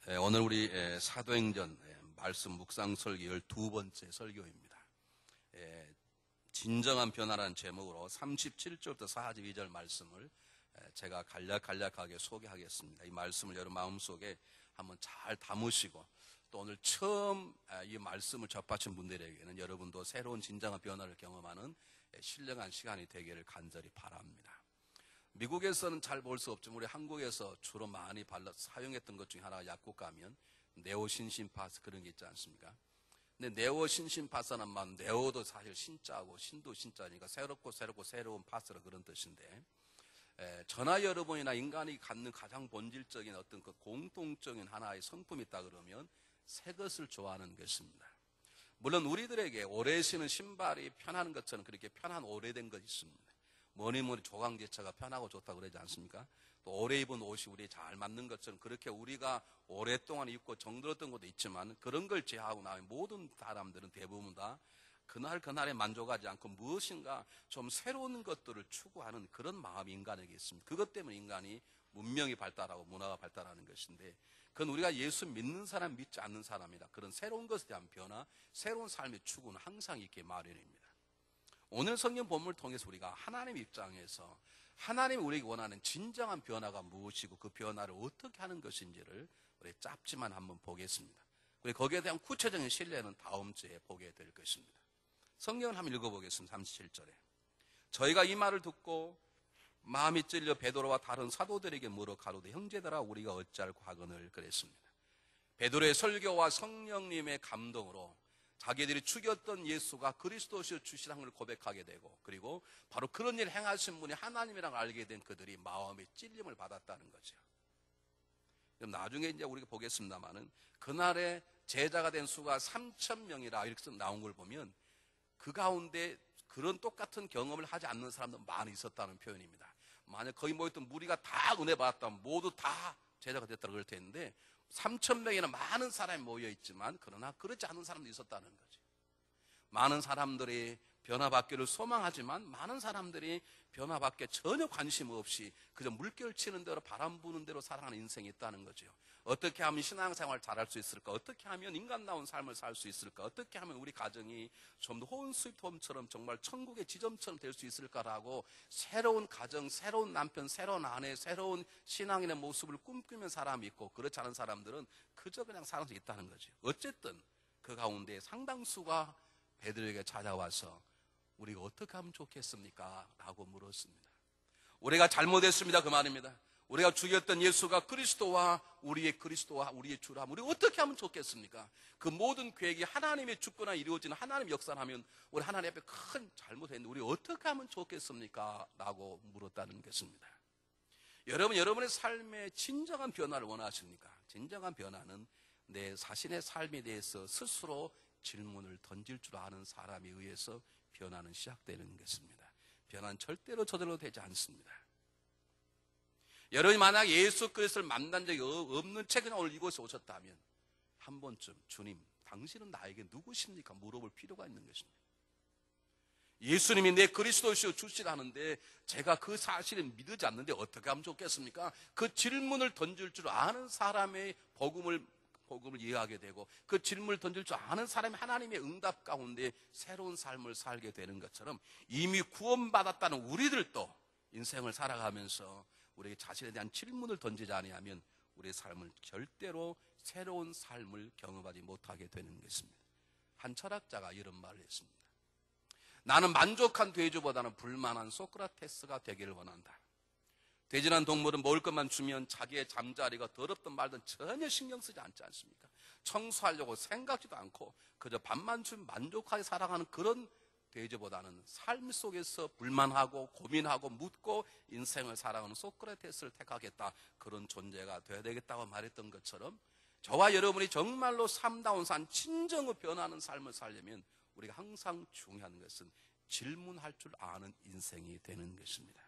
오늘 우리 사도행전 말씀 묵상 설교 12번째 설교입니다. 진정한 변화라는 제목으로 37절부터 42절 말씀을 제가 간략하게 소개하겠습니다. 이 말씀을 여러분 마음속에 한번 잘 담으시고, 또 오늘 처음 이 말씀을 접하신 분들에게는 여러분도 새로운 진정한 변화를 경험하는 신령한 시간이 되기를 간절히 바랍니다. 미국에서는 잘 볼 수 없지만 우리 한국에서 주로 많이 사용했던 것 중에 하나가 약국 가면 네오신신파스 그런 게 있지 않습니까? 근데 네오신신파스는 네오도 사실 신자고 신도 신자니까 새로운 파스라 그런 뜻인데, 저나 여러분이나 인간이 갖는 가장 본질적인 어떤 그 공통적인 하나의 성품이 있다 그러면 새 것을 좋아하는 것입니다. 물론 우리들에게 오래 신은 신발이 편한 것처럼 그렇게 편한 오래된 것이 있습니다. 뭐니 조강제차가 편하고 좋다고 그러지 않습니까? 또 오래 입은 옷이 우리에 잘 맞는 것처럼 그렇게 우리가 오랫동안 입고 정들었던 것도 있지만, 그런 걸 제하고 나면 모든 사람들은 대부분 다 그날에 만족하지 않고 무엇인가 좀 새로운 것들을 추구하는 그런 마음이 인간에게 있습니다. 그것 때문에 인간이 문명이 발달하고 문화가 발달하는 것인데, 그건 우리가 예수 믿는 사람, 믿지 않는 사람이라 그런 새로운 것에 대한 변화, 새로운 삶의 추구는 항상 있기 마련입니다. 오늘 성경 본문을 통해서 우리가 하나님 입장에서 하나님이 우리에게 원하는 진정한 변화가 무엇이고 그 변화를 어떻게 하는 것인지를 우리 짧지만 한번 보겠습니다. 그리고 거기에 대한 구체적인 신뢰는 다음 주에 보게 될 것입니다. 성경을 한번 읽어보겠습니다. 37절에 저희가 이 말을 듣고 마음이 찔려 베드로와 다른 사도들에게 물어 가로되 형제들아 우리가 어찌할고 하거늘 그랬습니다. 베드로의 설교와 성령님의 감동으로 자기들이 죽였던 예수가 그리스도시여 주시라는 걸 고백하게 되고, 그리고 바로 그런 일을 행하신 분이 하나님이라는 걸 알게 된 그들이 마음의 찔림을 받았다는 거죠. 그럼 나중에 이제 우리가 보겠습니다만은 그날에 제자가 된 수가 3,000명이라 이렇게 나온 걸 보면 그 가운데 그런 똑같은 경험을 하지 않는 사람도 많이 있었다는 표현입니다. 만약 거기 모였던 무리가 다 은혜 받았다면 모두 다 제자가 됐다고 그럴 텐데 3,000명이나 많은 사람이 모여있지만 그러나 그렇지 않은 사람도 있었다는 거죠. 많은 사람들이 변화받기를 소망하지만 많은 사람들이 변화받기에 전혀 관심 없이 그저 물결 치는 대로 바람 부는 대로 살아가는 인생이 있다는 거죠. 어떻게 하면 신앙생활 잘할 수 있을까? 어떻게 하면 인간다운 삶을 살 수 있을까? 어떻게 하면 우리 가정이 좀 더 호흡수입홈처럼 정말 천국의 지점처럼 될 수 있을까라고 새로운 가정, 새로운 남편, 새로운 아내, 새로운 신앙인의 모습을 꿈꾸는 사람이 있고, 그렇지 않은 사람들은 그저 그냥 살아서 있다는 거죠. 어쨌든 그 가운데 상당수가 베드로에게 찾아와서 우리가 어떻게 하면 좋겠습니까? 라고 물었습니다. 우리가 잘못했습니다 그 말입니다. 우리가 죽였던 예수가 그리스도와 우리의 주라면 우리가 어떻게 하면 좋겠습니까? 그 모든 계획이 하나님의 주권에 이루어지는 하나님의 역사를 하면 우리 하나님 앞에 큰 잘못했는데 우리 어떻게 하면 좋겠습니까? 라고 물었다는 것입니다. 여러분의 삶의 진정한 변화를 원하십니까? 진정한 변화는 내 자신의 삶에 대해서 스스로 질문을 던질 줄 아는 사람에 의해서 변화는 시작되는 것입니다. 변화는 절대로 저절로 되지 않습니다. 여러분이 만약 예수 그리스도를 만난 적이 없는 채 그냥 오늘 이곳에 오셨다면 한 번쯤 주님, 당신은 나에게 누구십니까? 물어볼 필요가 있는 것입니다. 예수님이 내 그리스도시여 주시라는데 제가 그 사실을 믿지 않는데 어떻게 하면 좋겠습니까? 그 질문을 던질 줄 아는 사람의 복음을 이해하게 되고, 그 질문을 던질 줄 아는 사람이 하나님의 응답 가운데 새로운 삶을 살게 되는 것처럼 이미 구원받았다는 우리들도 인생을 살아가면서 우리에게 자신에 대한 질문을 던지지 아니하면 우리의 삶을 절대로 새로운 삶을 경험하지 못하게 되는 것입니다. 한 철학자가 이런 말을 했습니다. 나는 만족한 돼지보다는 불만한 소크라테스가 되기를 원한다. 돼지란 동물은 먹을 것만 주면 자기의 잠자리가 더럽든 말든 전혀 신경 쓰지 않지 않습니까? 청소하려고 생각지도 않고 그저 밥만 주면 만족하게 살아가는 그런 돼지보다는 삶 속에서 불만하고 고민하고 묻고 인생을 살아가는 소크라테스를 택하겠다, 그런 존재가 되어야 되겠다고 말했던 것처럼 저와 여러분이 정말로 삶다운 삶, 진정으로 변하는 삶을 살려면 우리가 항상 중요한 것은 질문할 줄 아는 인생이 되는 것입니다.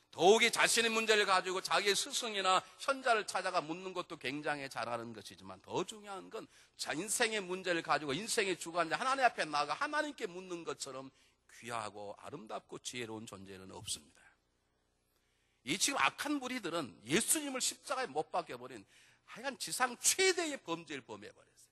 더욱이 자신의 문제를 가지고 자기의 스승이나 현자를 찾아가 묻는 것도 굉장히 잘하는 것이지만 더 중요한 건 인생의 문제를 가지고 인생의 주관자 하나님 앞에 나아가 하나님께 묻는 것처럼 귀하고 아름답고 지혜로운 존재는 없습니다. 이 지금 악한 무리들은 예수님을 십자가에 못 박혀버린 하여간 지상 최대의 범죄를 범해버렸어요.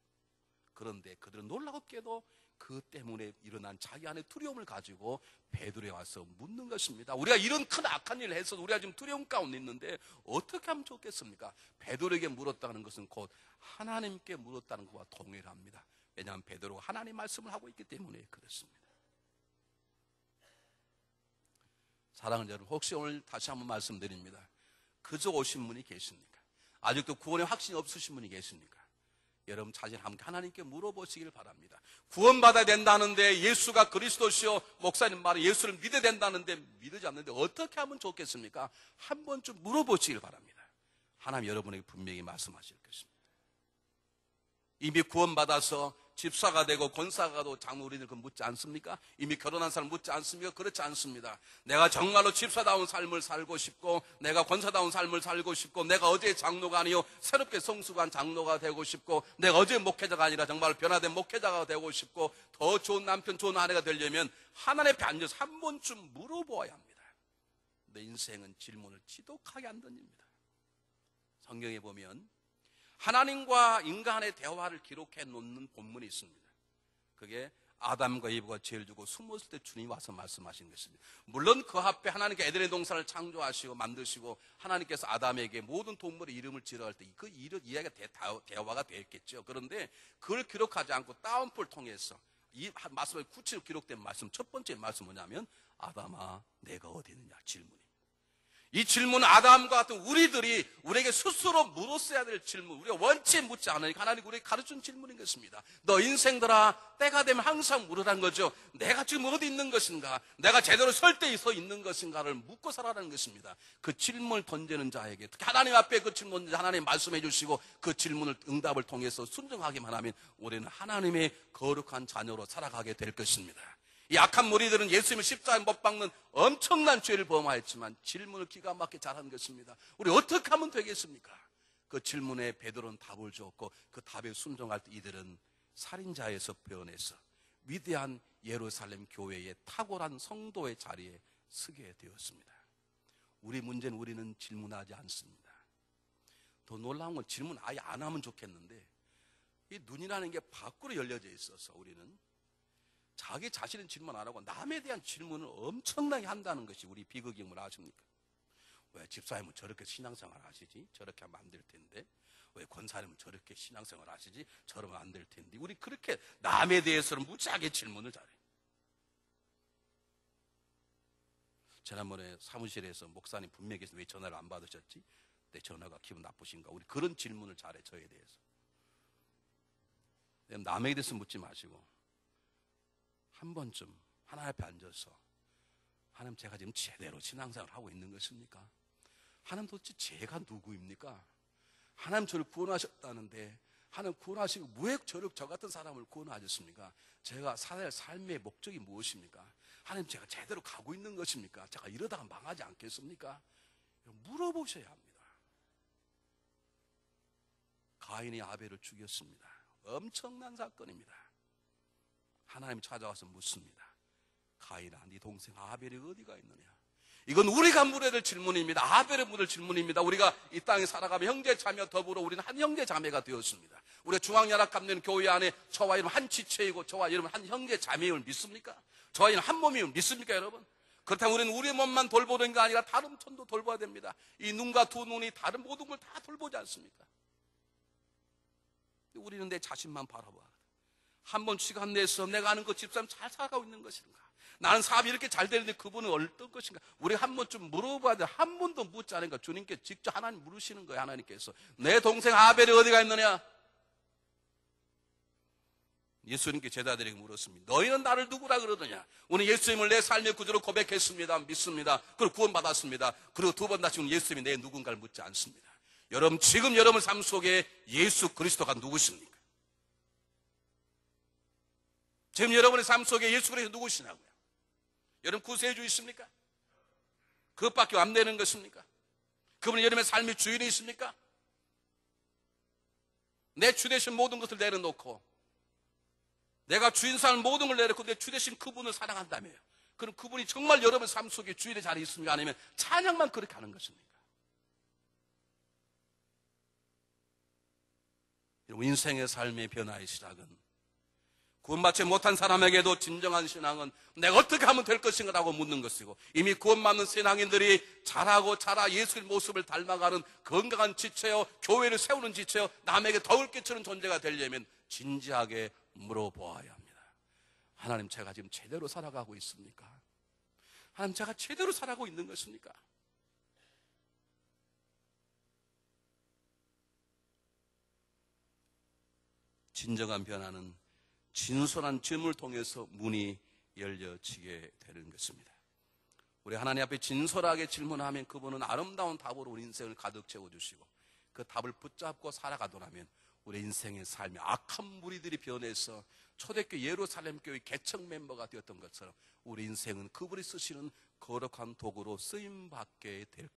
그런데 그들은 놀랍게도 그 때문에 일어난 자기 안의 두려움을 가지고 베드로에 와서 묻는 것입니다. 우리가 이런 큰 악한 일을 해서 우리가 지금 두려움 가운데 있는데 어떻게 하면 좋겠습니까? 베드로에게 물었다는 것은 곧 하나님께 물었다는 것과 동일합니다. 왜냐하면 베드로가 하나님 말씀을 하고 있기 때문에 그렇습니다. 사랑하는 여러분, 혹시 오늘 다시 한번 말씀드립니다. 그저 오신 분이 계십니까? 아직도 구원의 확신이 없으신 분이 계십니까? 여러분 자신 함께 하나님께 물어보시길 바랍니다. 구원받아야 된다는데, 예수가 그리스도시요, 목사님 말에 예수를 믿어야 된다는데 믿지 않는데 어떻게 하면 좋겠습니까? 한 번쯤 물어보시길 바랍니다. 하나님 여러분에게 분명히 말씀하실 것입니다. 이미 구원받아서 집사가 되고 권사가 되고 장로리들 그 묻지 않습니까? 이미 결혼한 사람 묻지 않습니까? 그렇지 않습니다. 내가 정말로 집사다운 삶을 살고 싶고, 내가 권사다운 삶을 살고 싶고, 내가 어제의 장로가 아니요 새롭게 성숙한 장로가 되고 싶고, 내가 어제의 목회자가 아니라 정말 변화된 목회자가 되고 싶고, 더 좋은 남편, 좋은 아내가 되려면 하나님 앞에 앉아서 한 번쯤 물어보아야 합니다. 내 인생은 질문을 지독하게 안 던집니다. 성경에 보면 하나님과 인간의 대화를 기록해 놓는 본문이 있습니다. 그게 아담과 이브가 죄를 지고 숨었을 때 주님이 와서 말씀하신 것입니다. 물론 그 앞에 하나님께 에덴의 동산을 창조하시고 만드시고 하나님께서 아담에게 모든 동물의 이름을 지어할 때 그 이야기가 대화가 됐겠죠. 그런데 그걸 기록하지 않고 다운풀 통해서 이 말씀에 구체로 기록된 말씀, 첫 번째 말씀 뭐냐면 아담아 내가 어디 있느냐 질문입니다. 이 질문은 아담과 같은 우리들이 우리에게 스스로 물었어야 될 질문, 우리가 원체 묻지 않으니까 하나님이 우리에게 가르친 질문인 것입니다. 너 인생들아, 때가 되면 항상 물으라는 거죠. 내가 지금 어디 있는 것인가, 내가 제대로 설 때 서 있는 것인가를 묻고 살아라는 것입니다. 그 질문을 던지는 자에게, 특히 하나님 앞에 그 질문 던지는 하나님 말씀해 주시고 그 질문을 응답을 통해서 순종하기만 하면 우리는 하나님의 거룩한 자녀로 살아가게 될 것입니다. 이 악한 무리들은 예수님을 십자가에 못 박는 엄청난 죄를 범하였지만 질문을 기가 막히게 잘한 것입니다. 우리 어떻게 하면 되겠습니까? 그 질문에 베드로는 답을 줬고 그 답에 순종할 때 이들은 살인자에서 변해서 위대한 예루살렘 교회의 탁월한 성도의 자리에 서게 되었습니다. 우리 문제는 우리는 질문하지 않습니다. 더 놀라운 건 질문 아예 안 하면 좋겠는데 이 눈이라는 게 밖으로 열려져 있어서 우리는 자기 자신은 질문 안 하고 남에 대한 질문을 엄청나게 한다는 것이 우리 비극임을 아십니까? 왜 집사님은 저렇게 신앙생활 하시지? 저렇게 하면 안 될 텐데. 왜 권사님은 저렇게 신앙생활 하시지? 저러면 안 될 텐데. 우리 그렇게 남에 대해서는 무지하게 질문을 잘해요. 지난번에 사무실에서 목사님 분명히 왜 전화를 안 받으셨지? 내 전화가 기분 나쁘신가? 우리 그런 질문을 잘해, 저에 대해서. 남에 대해서 묻지 마시고 한 번쯤 하나님 앞에 앉아서 하나님 제가 지금 제대로 신앙생활을 하고 있는 것입니까? 하나님 도대체 제가 누구입니까? 하나님 저를 구원하셨다는데 하나님 구원하시고 왜 저 같은 사람을 구원하셨습니까? 제가 살아야 할 삶의 목적이 무엇입니까? 하나님 제가 제대로 가고 있는 것입니까? 제가 이러다가 망하지 않겠습니까? 물어보셔야 합니다. 가인이 아벨을 죽였습니다. 엄청난 사건입니다. 하나님이 찾아와서 묻습니다. 가인아, 네 동생 아벨이 어디가 있느냐? 이건 우리가 물어야 될 질문입니다. 아벨의 물을 질문입니다. 우리가 이 땅에 살아가며 형제 자매와 더불어 우리는 한 형제 자매가 되었습니다. 우리가 중앙연합감리원 교회 안에 저와 여러분 한 지체이고 저와 여러분 한 형제 자매임을 믿습니까? 저와 여러분 한 몸임을 믿습니까, 여러분? 그렇다면 우리는 우리의 몸만 돌보는 게 아니라 다른 손도 돌봐야 됩니다. 이 눈과 두 눈이 다른 모든 걸 다 돌보지 않습니까? 우리는 내 자신만 바라봐. 한 번 시간 내서 내가 아는 그 집사람 잘 살아가고 있는 것인가? 나는 사업이 이렇게 잘 되는데 그분은 어떤 것인가? 우리 한 번쯤 물어봐야 돼. 한 번도 묻지 않으니까 주님께 직접 하나님 물으시는 거예요. 하나님께서 내 동생 아벨이 어디가 있느냐? 예수님께 제자들에게 물었습니다. 너희는 나를 누구라 그러느냐? 오늘 예수님을 내 삶의 구주로 고백했습니다. 믿습니다. 그리고 구원받았습니다. 그리고 두 번 다시 예수님이 내 누군가를 묻지 않습니다. 여러분 지금 여러분 삶 속에 예수 그리스도가 누구십니까? 지금 여러분의 삶 속에 예수 그리스도 누구시냐고요? 여러분 구세주이십니까? 그것밖에 안 되는 것입니까? 그분이 여러분의 삶의 주인이 있습니까? 내 주 대신 모든 것을 내려놓고 내가 주인 삶 모든 걸 내려놓고 내 주 대신 그분을 사랑한다며요. 그럼 그분이 정말 여러분 삶 속에 주인의 자리에 있습니까? 아니면 찬양만 그렇게 하는 것입니까? 인생의 삶의 변화의 시작은 구원받지 못한 사람에게도 진정한 신앙은 내가 어떻게 하면 될 것인가 라고 묻는 것이고, 이미 구원받는 신앙인들이 자라 예수의 모습을 닮아가는 건강한 지체요, 교회를 세우는 지체요, 남에게 덕을 끼치는 존재가 되려면 진지하게 물어보아야 합니다. 하나님, 제가 지금 제대로 살아가고 있습니까? 하나님, 제가 제대로 살아가고 있는 것입니까? 진정한 변화는 진솔한 질문을 통해서 문이 열려지게 되는 것입니다. 우리 하나님 앞에 진솔하게 질문하면 그분은 아름다운 답으로 우리 인생을 가득 채워주시고, 그 답을 붙잡고 살아가더라면 우리 인생의 삶이 악한 무리들이 변해서 초대교회 예루살렘 교회 개척 멤버가 되었던 것처럼 우리 인생은 그분이 쓰시는 거룩한 도구로 쓰임받게 될